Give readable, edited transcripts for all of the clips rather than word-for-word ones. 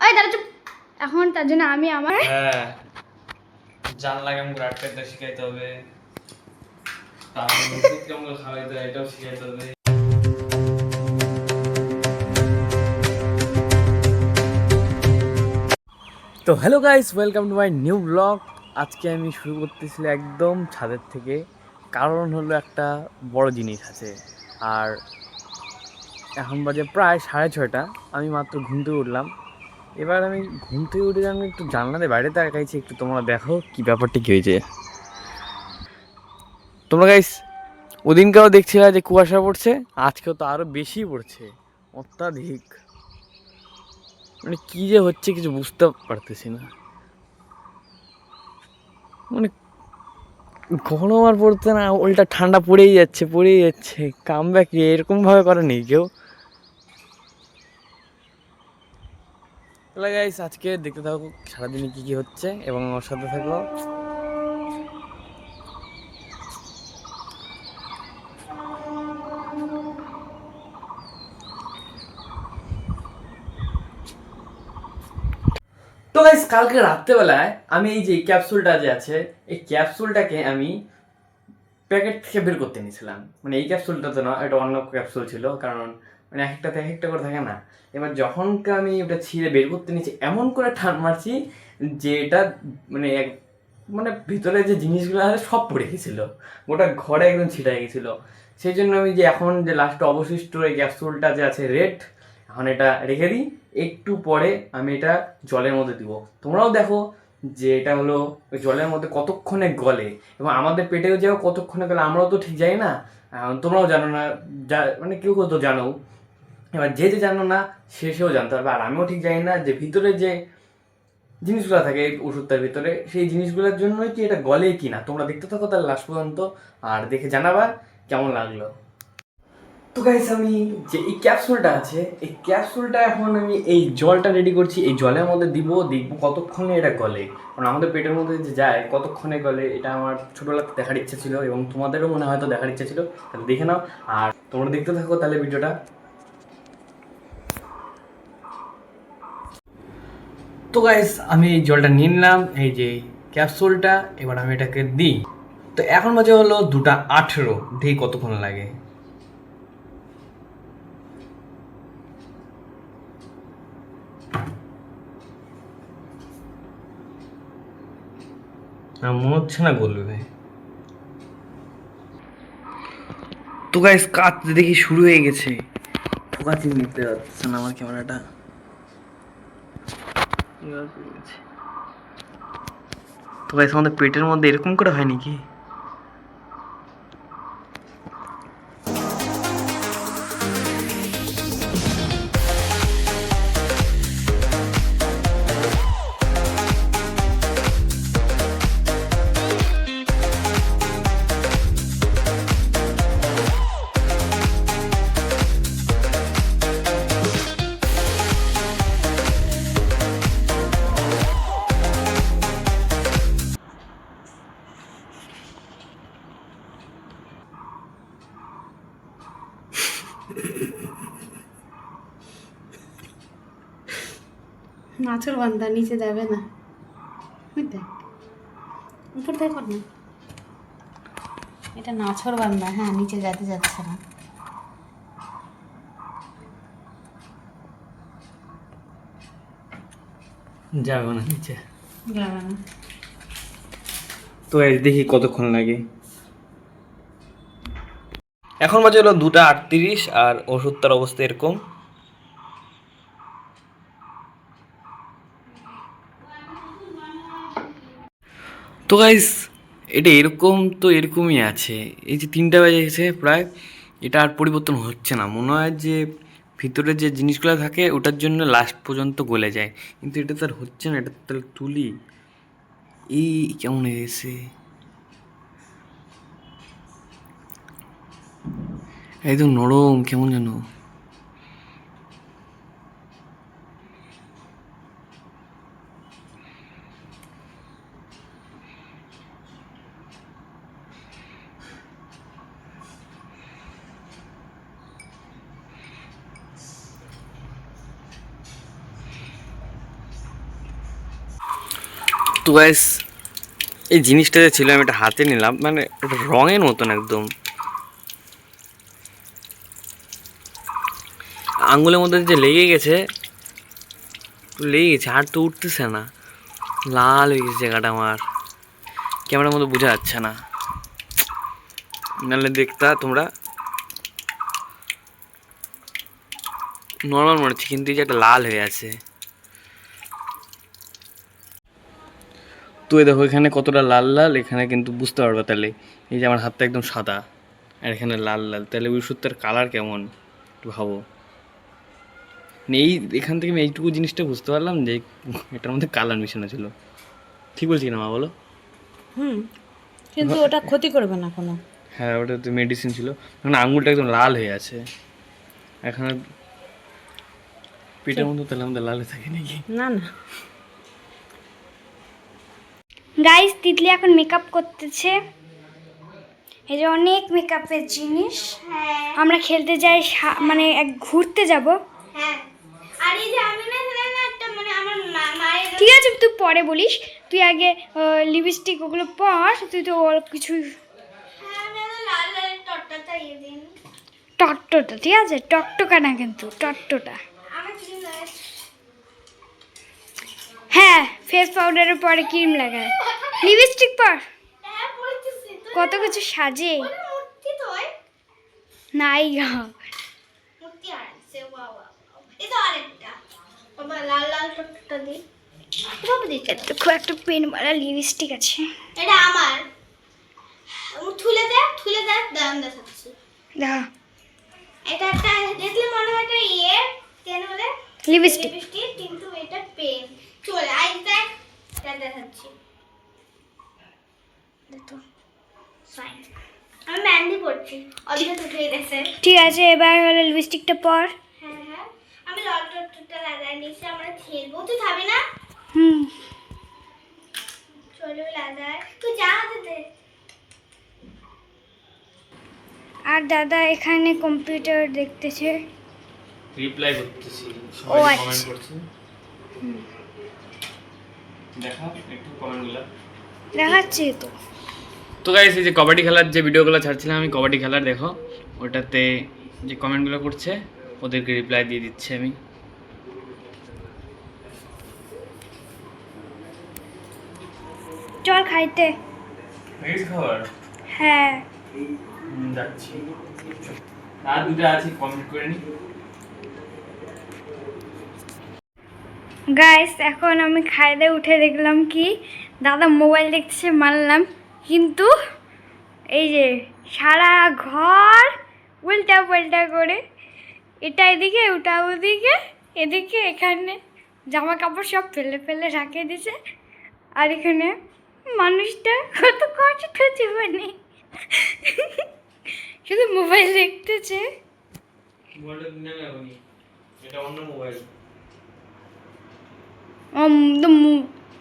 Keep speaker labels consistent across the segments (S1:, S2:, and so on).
S1: ওই দাঁড়া চুপ। এখন তার জন্য আমি আমার
S2: জানলা কেমন করে আটকাতে শিখাইতে হবে, তারপর ওষুধ কেমন করে খাওয়াইতে হয় এটাও শিখাইতে হবে। তো hello guys, welcome to my new blog. আজকে আমি শুরু করতেছি একদম ছাদের থেকে, কারণ হলো একটা বড় জিনিস আছে। আর এখন বাজে প্রায় 6:30। আমি মাত্র ঘুম থেকে উঠলাম। এবার আমি ঘুম থেকে উঠে আমি একটু জানলাতে বাইরে তাকাইছি, একটু তোমরা দেখো কি ব্যাপারটা কি হয়েছে। তোমরা গাইস ওদিনকেও দেখছিলা যে কুয়াশা পড়ছে, আজকেও তো আরো বেশি পড়ছে, অত্যাধিক। মানে কি যে হচ্ছে কিছু বুঝতে পারতেছি না। মানে গরম আর পড়তে না, উল্টা ঠান্ডা পড়েই যাচ্ছে। কাম ব্যাক এরকম ভাবে করে নেই কেউ। তাহলে গাইস আজকে দেখতে থাকো সারাদিনে কি কি হচ্ছে এবং ওর সাথে থাকো। তো গাইস কালকে রাত্রেবেলায় আমি এই যে ক্যাপসুলটা যে আছে, এই ক্যাপসুলটাকে আমি প্যাকেট থেকে বের করতে নিয়েছিলাম। মানে এই ক্যাপসুলটাতে না, এটা অন্য ক্যাপসুল ছিল, কারণ মানে এক একটাতে এক একটা করে থাকে না। এবার যখন আমি ওটা ছিঁড়ে বের করতে নিয়েছি, এমন করে টান মারছি যে এটা মানে মানে ভিতরে যে জিনিসগুলো আছে সব পড়ে গেছিলো, গোটা ঘরে একদম ছিটাই গেছিলো। সেই জন্য আমি যে এখন যে লাস্টে অবশিষ্ট এই ক্যাপসুলটা যে আছে রেড, এখন এটা রেখে দিই। একটু পরে আমি এটা জলের মধ্যে দিব। তোমরাও দেখো যে এটা হলো ওই জলের মধ্যে কতক্ষণে গলে, এবং আমাদের পেটেও যাও কতক্ষণে গলে আমরাও তো ঠিক জানি না। তোমরাও জানো না, মানে কেউ কেউ তো জানো। এবার যে যে জানো না সেও জানতে পারবে, আর আমিও ঠিক জানি না যে ভিতরে যে জিনিসগুলো থাকে এই ওষুধটার ভিতরে, সেই জিনিসগুলোর জন্যই কি এটা গলে কি না। তোমরা দেখতে থাকো তাহলে লাস্ট পর্যন্ত, আর দেখে জানাবা কেমন লাগলো। তো গাইস আমি যে এই ক্যাপসুলটা আছে, এই ক্যাপসুলটা এখন আমি এই জলটা রেডি করছি, এই জলের মধ্যে দেখবো কতক্ষণে এটা গলে। কারণ আমাদের পেটের মধ্যে যে যায় কতক্ষণে গলে, এটা আমার ছোটোবেলাতে দেখার ইচ্ছা ছিল, এবং তোমাদেরও মনে হয়তো দেখার ইচ্ছা ছিল। তাহলে দেখে নাও আর তোমরা দেখতে থাকো তাহলে ভিডিওটা। তো গাইস আমি এই জলটা নিয়ে নিলাম, এই যে ক্যাপসুলটা, এবার আমি এটাকে দিই। তো এখন বাজে হলো 2:18, দেখি কতক্ষণ লাগে। মনে হচ্ছে না গলবে। তো গাইস কাঁদতে দেখি শুরু হয়ে গেছে, ফোকাসই নিতে যাচ্ছে না আমার ক্যামেরাটা। তো গাইস আমাদের পেটের মধ্যে এরকম করে হয় নাকি?
S1: নাচর বান্দা নিচে যাবে না, বুঝতে উপর থেকে কর না। এটা নাছর বান্দা, হ্যাঁ নিচে যেতে যাচ্ছে না।
S2: যাবে না নিচে,
S1: যাবে না।
S2: তো গাইস দেখি কতক্ষণ লাগে। এখন বাজে হলো 2:38, আর ওষুধটার অবস্থা এরকম। তো গাইস এটা এরকম তো এরকমই আছে। এই যে 3টা বেজে গেছে প্রায়, এটা আর পরিবর্তন হচ্ছে না। মনে হয় যে ভিতরে যে জিনিসগুলো থাকে ওটার জন্য লাস্ট পর্যন্ত গলে যায়, কিন্তু এটা তো আর হচ্ছে না। এটা তাহলে তুলি, এই কেমন হয়ে গেছে, একদম নরম কেমন যেন। তো গাইস এই জিনিসটা যে ছিল আমি এটা হাতে নিলাম, মানে এটা রঙের মতন একদম, আঙ্গুলের মধ্যে যে লেগে গেছে আর তো উঠতেছে না, লাল হয়ে গেছে জায়গাটা আমার, ক্যামেরার মধ্যে বোঝা যাচ্ছে না, নাহলে দেখতা তোমরা নর্মাল মনে হচ্ছে, কিন্তু এই যে একটা লাল হয়ে আছে। তো এই দেখো এখানে কতটা লাল লাল, এখানে কিন্তু বুঝতে পারবে তাহলে, এই যে আমার হাতটা একদম সাদা আর এখানে লাল লাল, তাহলে ওষুধটার কালার কেমন একটু ভাবো। মানে এই এখান থেকে আমি এইটুকু জিনিসটা বুঝতে পারলাম যে এটার মধ্যে কালার মিশানো ছিল। ঠিক বলছি না মা, বলো?
S1: কিন্তু ওটা ক্ষতি করবে না কোনো।
S2: হ্যাঁ, ওটা তো মেডিসিন ছিল, মানে আঙুলটা একদম লাল হয়ে আছে এখানে, পেটের মধ্যে তাহলে আমাদের লাল হয়ে থাকে নাকি?
S1: না না,
S3: গাইস তিতলি এখন মেকআপ করতেছে, এই যে অনেক মেকআপের জিনিস। আমরা খেলতে যাই, মানে ঘুরতে যাব।
S4: হ্যাঁ, আর এই যে আমি না একটা মানে আমার মায়ের
S3: ঠিক আছে তুই পরে বলিস, তুই আগে লিপস্টিক ওগুলো পর, তুই তো ওর কিছু
S4: আমি লাল লাল টটটা ইয়ে দিন
S3: টট্টটা, ঠিক আছে টকটকা না কিন্তু টট্টটা।
S4: আমার ক্রিম লাগাই।
S3: হ্যাঁ ফেস পাউডারের পরে ক্রিম লাগায়, লিপস্টিক পর,
S4: হ্যাঁ পড়তেছি তো,
S3: কত কিছু সাজে।
S4: ওটা মূর্তি তো
S3: নাই
S4: মূর্তি আছে, বাবা এই তো আরেকটা, বাবা লাল লাল টটটা দি, বাবা দিতে
S3: খুব একটা পেন মারা লিপস্টিক আছে।
S4: এটা আমার, তুলে দে দাম দেখাচ্ছি।
S3: দেখা
S4: এটা একটা দেখলে মনে হয় এটা ইয়ে কেন বলে
S3: লিপস্টিক,
S4: লিপস্টিক, কিন্তু এটা পেন। চলে আই দেখ, এটা দেখাচ্ছি, দেখো ফাইন। আমি মেহেন্দি করছি, অর্ধেক উঠে গেছে।
S3: ঠিক আছে এবার হলো লিপস্টিকটা পর।
S4: হ্যাঁ হ্যাঁ, আমি লাল টটটা লাগাই নিয়েছি, আমরা খেলবো, তুই খাবি না?
S3: হুম
S4: চলো লাগাই, তুই যা হাতে দে।
S3: আর দাদা এখানে কম্পিউটার দেখতেছে।
S2: রিপ্লাই করতেছি,
S3: ও
S2: সবাই
S3: আচ্ছা।
S2: কমেন্ট করছে, দেখা একটু কমেন্টগুলো
S3: দেখাচ্ছি তো।
S2: তো গাইস এই যে কবাডি খেলার যে ভিডিওগুলো ছাড়ছিলাম আমি, কবাডি খেলার দেখো ওটাতে যে কমেন্টগুলো করছে ওদেরকে রিপ্লাই দিয়ে দিচ্ছি আমি।
S3: চল খাইতে।
S2: খাবার
S3: হ্যাঁ
S2: যাচ্ছি, আর দুটো আছে কমেন্ট করে নি।
S3: গাইস এখন আমি খাইতে উঠে দেখলাম কি দাদা মোবাইল দেখতেছে, মানলাম, কিন্তু এই যে সারা ঘর উল্টা পাল্টা করে, এটা এদিকে ওটা ওদিকে, এদিকে এখানে জামা কাপড় সব ফেলে ফেলে রাখে দিছে, আর এখানে মানুষটা কত কষ্ট জীবনে শুধু মোবাইল দেখতেছে।
S2: মোবাইলটা নিয়ে আমি এটা অন্য মোবাইল।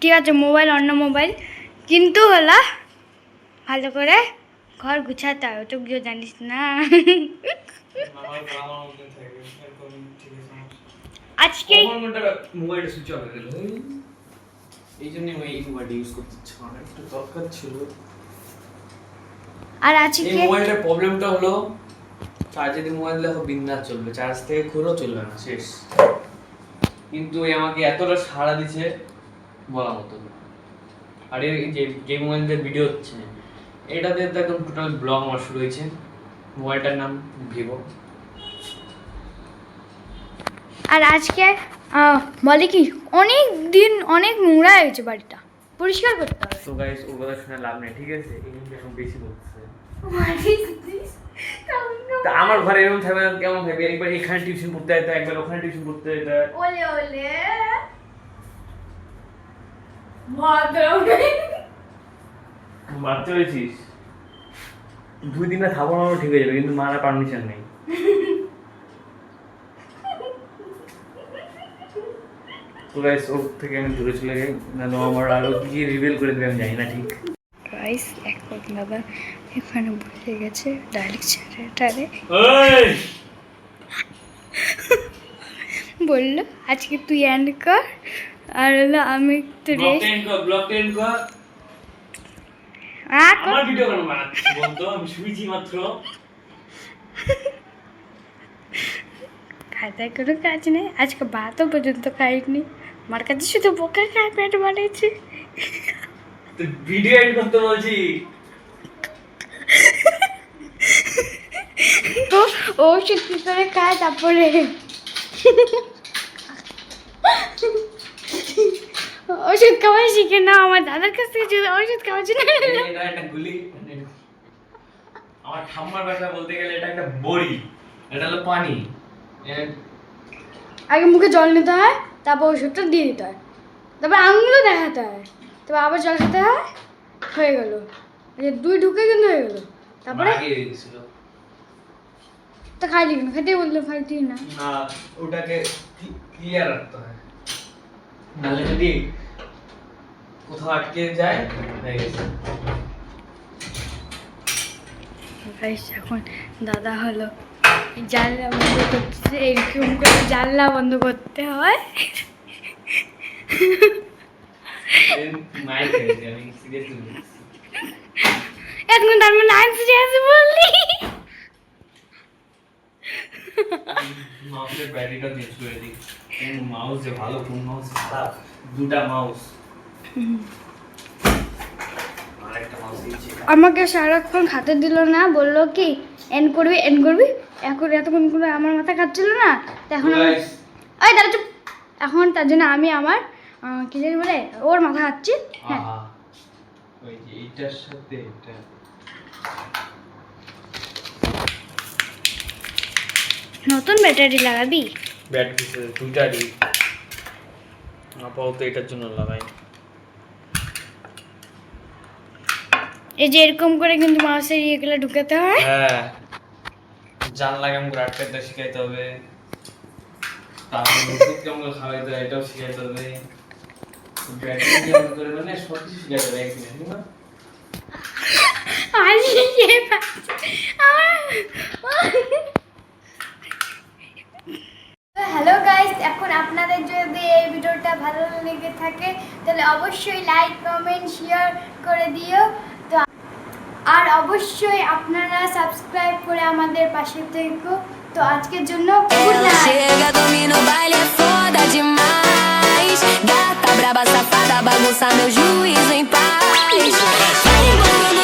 S3: ঠিক আছে মোবাইল অন্য মোবাইল, কিন্তু হলো ভালো করে ঘর গুছাতে হবে, তুই কেউ জানিস না। আজকে
S2: মোবাইলটা সুইচ অফ হয়ে গেল, এই জন্য আমি এই মোবাইলটা ইউজ করতে ইচ্ছা করে, একটু দরকার ছিল।
S3: আর
S2: এই
S3: আজকে
S2: মোবাইলটার প্রবলেমটা হলো চার্জে দিয়ে মোবাইল দেখো বিন্দাস চলবে, চার্জ থেকে খুলেও চলবে না, শেষ। কিন্তু এই আমাকে এতটা সাড়া দিছে বলা মতো না। আর এই যে মোবাইল দিয়ে ভিডিও হচ্ছে এটাতে তো একদম টোটাল ব্লগ আমার শুরু হয়েছে। মোবাইলটার নাম ভিভো।
S3: আর আজকে বলে কি অনেক দিন অনেক নোংরা হয়েছে বাড়িটা, পরিষ্কার করতে হবে।
S2: তো গাইস ওর কথা শুনে লাভ নেই, ঠিক আছে? এই জিনিসটা এখন বেশি বলতেছে। তা আমার ঘরে এরকম থাকবে কেমন থাকবে? একবার এখানে টিউশন করতে যেতে, একবার ওখানে টিউশন করতে যেতে।
S4: ওলে ওলে
S2: বাচ্চা হয়েছিস, 2 দিনে খাবো না ঠিক হয়ে যাবে, কিন্তু মারা পারমিশন নেই। তো গাইস ওর থেকে আমি দূরে চলে যাই, নাহলে আমার আরো কি রিভিল করে দেবে আমি জানি না। ঠিক
S3: গাইস এখন দাদা এখানে বসে গেছে ডাইরেক্ট ছেলেটারে, বললো আজকে তুই এন্ড কর, আর হলো আমি একটু রেস্ট
S2: ব্লগ টেন কর আমার ভিডিও কেন বানাচ্ছিস বলতো আমি শুয়েছি মাত্র
S3: খাতায় কোনো কাজ নেই আজকে ভাতও পর্যন্ত খাইনি আমার কাছে শুধু বোকা খায় পেট বানিয়েছে
S2: তো ভিডিও এডিট করতে বলছি
S3: তো ও সত্যি করে খায় তারপরে ওষুধ খাওয়া শিখে না আমার দাদার কাছ থেকে যদি ওষুধ খাওয়া জন্য
S2: এটা একটা গুলি আমার ঠাম্মার ভাষা বলতে গেলে এটা একটা বড়ি এটা হলো পানি
S3: আগে মুখে জল নিতে হয় তারপর ওষুধটা দিয়ে দিতে হয় তারপর আঙুলও দেখাতে হয় তারপর আবার জল খেতে হয় হয়ে গেল এই দুই ঢুকে কিন্তু হয়ে গেল তারপরে
S2: আগে দিয়েছিল
S3: তো খাইলি না খেতে বললো খাইতি না
S2: না ওটাকে ক্লিয়ার রাখতে হয় নালে যদি কোথাও আটকে যায় হয়ে গেছে
S3: গাইস এখন দাদা হলো জানলা বন্ধ করছে এরকম করে জানলা বন্ধ করতে হয়
S2: মাইক হয়েছে আমি সিরিয়াসলি বলছি
S3: এখন তার মানে আমি সিরিয়াস বললি
S2: মাউসের ব্যাটারিটা চেঞ্জ করে দিই মাউস যে ভালো কোন মাউস খারাপ দুটা মাউস আরেকটা মাউস দিয়েছি
S3: আমাকে সারাক্ষণ খাতে দিল না বললো কি এন করবি এখন এতক্ষণ করে আমার মাথা খাচ্ছিল না তো এখন আমি ওই দাঁড়া চুপ এখন তার জন্য আমি আমার কি জানি বলে ওর মাথা খাচ্ছি হ্যাঁ
S2: ওই যে এইটার সাথে এটা
S3: নতুন ব্যাটারি লাগাবি
S2: ব্যাটারি দুটারই আপাতত এটার জন্য লাগাই
S3: এই যে এরকম করে কিন্তু মাউসের ইয়েগুলো ঢুকাতে হয়
S2: হ্যাঁ জানলা কেমন করে আটকাতে শিখাইতে হবে তারপর ওষুধ কেমন করে খাওয়াইতে হয় এটাও শিখাইতে হবে ব্যাটারি কেমন করে মানে সব কিছু শিখাইতে হবে একদিনে ঠিক না
S3: আর ইয়ে হ্যালো গাইস এখন আপনাদের যদি এই ভিডিওটা ভালো লেগে থাকে তাহলে অবশ্যই লাইক কমেন্ট শেয়ার করে দিও তো আর অবশ্যই আপনারা সাবস্ক্রাইব করে আমাদের পাশে থেকো তো আজকের জন্য good night
S5: Chega, domina o baile, é foda demais. Gata, braba, safada, bagunça meu juízo em paz. Vai embora,